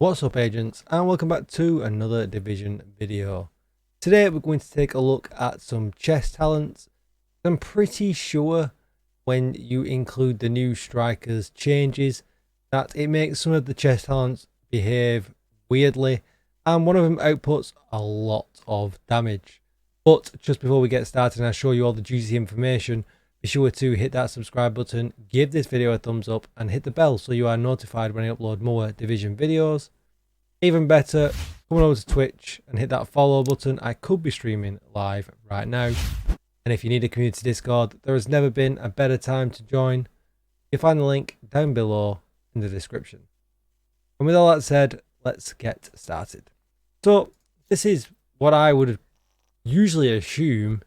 What's up, agents, and welcome back to another Division video. Today we're going to take a look at some chess talents. I'm pretty sure when you include the new strikers changes that it makes some of the chess talents behave weirdly, and one of them outputs a lot of damage. But just before we get started and I show you all the juicy information, be sure to hit that subscribe button, give this video a thumbs up, and hit the bell so you are notified when I upload more Division videos. Even better, come over to Twitch and hit that follow button. I could be streaming live right now. And if you need a community Discord, there has never been a better time to join. You'll find the link down below in the description. And with all that said, let's get started. So this is what I would usually assume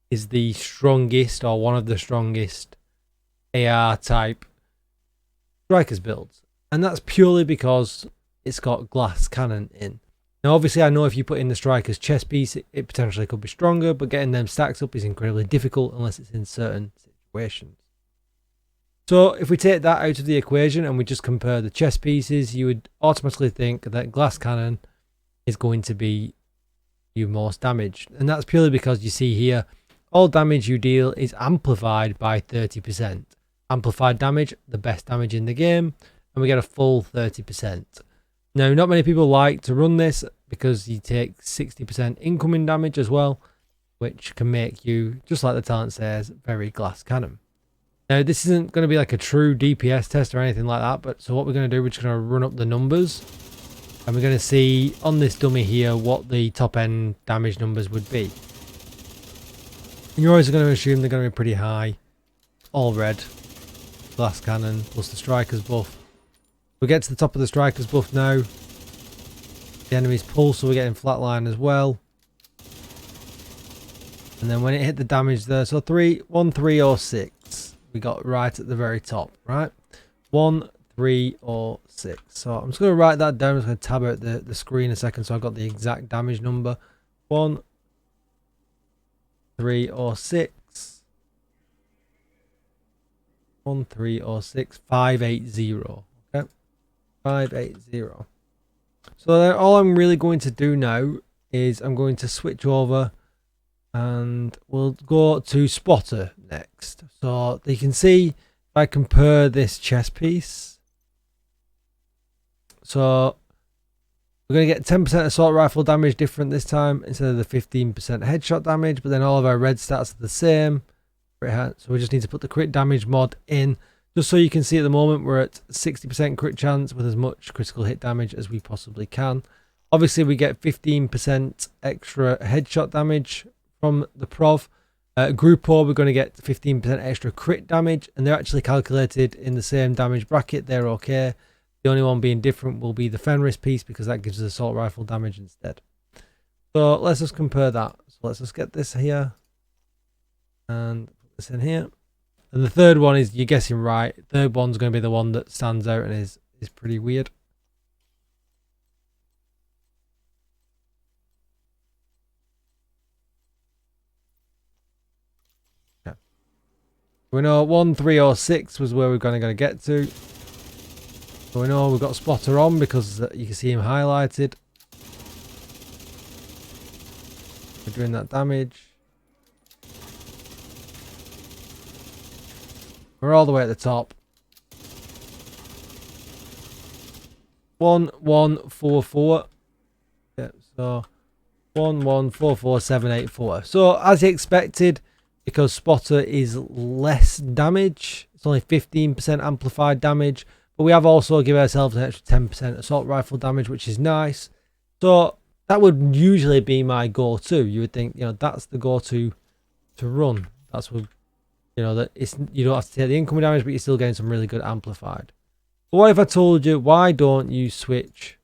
is the strongest or one of the strongest AR type strikers builds. And that's purely because it's got glass cannon in. Now obviously I know if you put in the striker's chest piece it potentially could be stronger, but getting them stacks up is incredibly difficult unless it's in certain situations. So if we take that out of the equation and we just compare the chest pieces, you would automatically think that glass cannon is going to be your most damage. And that's purely because you see here, all damage you deal is amplified by 30%. Amplified damage, the best damage in the game, and we get a full 30%. Now, not many people like to run this because you take 60% incoming damage as well, which can make you, just like the talent says, very glass cannon. Now, this isn't going to be like a true DPS test or anything like that, but so what we're going to do, we're just going to run up the numbers, and we're going to see on this dummy here what the top end damage numbers would be. And you're always going to assume they're going to be pretty high. All red, glass cannon, plus the striker's buff. We get to the top of the striker's buff now. The enemy's pulse, so we're getting flatline as well. And then when it hit the damage there, so 1, 3 or 6, we got right at the very top, right? 1, 3 or 6. So I'm just going to write that down. I'm just going to tab out the screen a second so I've got the exact damage number. 1, 3 or 6. 1, 3 or 6. 580. Okay. 580. So then all I'm really going to do now is I'm going to switch over and we'll go to spotter next. So you can see if I compare this chess piece. So we're going to get 10% assault rifle damage different this time instead of the 15% headshot damage, but then all of our red stats are the same. So we just need to put the crit damage mod in. Just so you can see at the moment we're at 60% crit chance with as much critical hit damage as we possibly can. Obviously we get 15% extra headshot damage from the prov. Group O we're going to get 15% extra crit damage, and they're actually calculated in the same damage bracket. They're okay. The only one being different will be the Fenris piece because that gives us assault rifle damage instead. So let's just compare that. So let's just get this here and put this in here. And the third one is, you're guessing right, third one's going to be the one that stands out and is pretty weird. Okay. We know 1, 3 or 6 was where we're going to get to. So we know we've got spotter on because you can see him highlighted. We're doing that damage. We're all the way at the top. 1, 1, 4, 4. Yeah, so 1, 1, 4, 4, 7, 8, 4. So as expected, because spotter is less damage, it's only 15% amplified damage, but we have also given ourselves an extra 10% assault rifle damage, which is nice. So that would usually be my go-to. You would think, that's the go-to to run. That's what, that you don't have to take the incoming damage, but you're still getting some really good amplified. But what if I told you, why don't you switch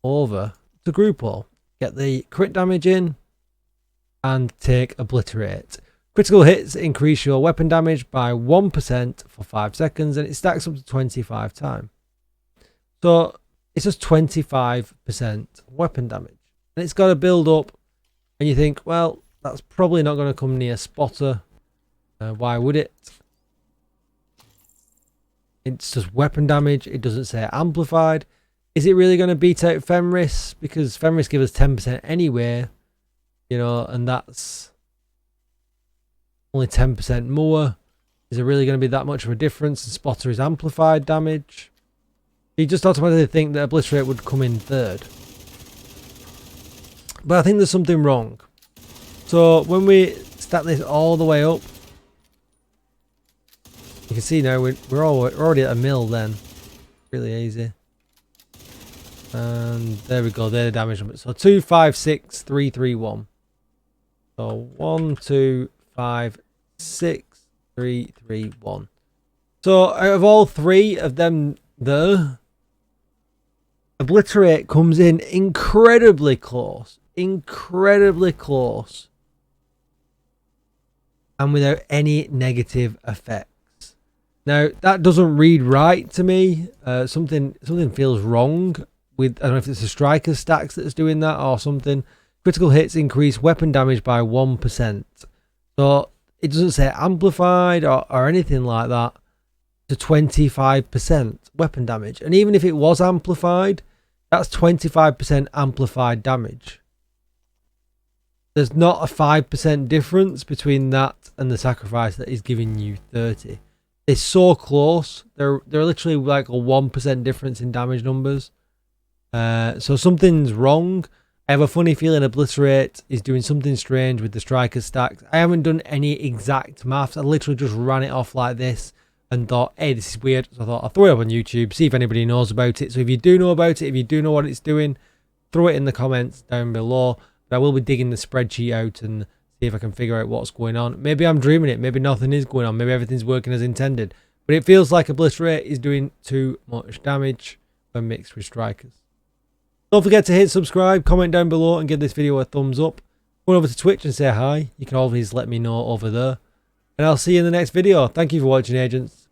over to Group O? Get the crit damage in and take Obliterate. Critical hits increase your weapon damage by 1% for 5 seconds, and it stacks up to 25 times. So it's just 25% weapon damage. And it's got to build up, and you think, well, that's probably not going to come near spotter. Why would it? It's just weapon damage. It doesn't say amplified. Is it really going to beat out Fenris? Because Fenris gives us 10% anyway, you know, and that's only 10% more. Is it really going to be that much of a difference? And Spotter is amplified damage. You just automatically think that Obliterate would come in third. But I think there's something wrong. So when we stack this all the way up, you can see now we're already at a mil then. Really easy. And there we go, they're the damage numbers. So 2, 5, 6, 3, 3, 1. So 1, 2, 5, 6, 3, 3, 1. So out of all three of them there, Obliterate comes in incredibly close. Incredibly close. And without any negative effects. Now that doesn't read right to me. Something feels wrong with, I don't know if it's the striker stacks that's doing that or something. Critical hits increase weapon damage by 1%. So it doesn't say amplified or anything like that, to 25% weapon damage. And even if it was amplified, that's 25% amplified damage. There's not a 5% difference between that and the sacrifice that is giving you 30. They're so close. They're literally like a 1% difference in damage numbers. So something's wrong. I have a funny feeling Obliterate is doing something strange with the striker stacks. I haven't done any exact maths. I literally just ran it off like this and thought, hey, this is weird. So I thought I'll throw it up on YouTube, see if anybody knows about it. So if you do know about it, if you do know what it's doing, throw it in the comments down below. But I will be digging the spreadsheet out and see if I can figure out what's going on. Maybe I'm dreaming it. Maybe nothing is going on. Maybe everything's working as intended. But it feels like Obliterate is doing too much damage when mixed with strikers. Don't forget to hit subscribe, comment down below and give this video a thumbs up. Go over to Twitch and say hi. You can always let me know over there. And I'll see you in the next video. Thank you for watching, agents.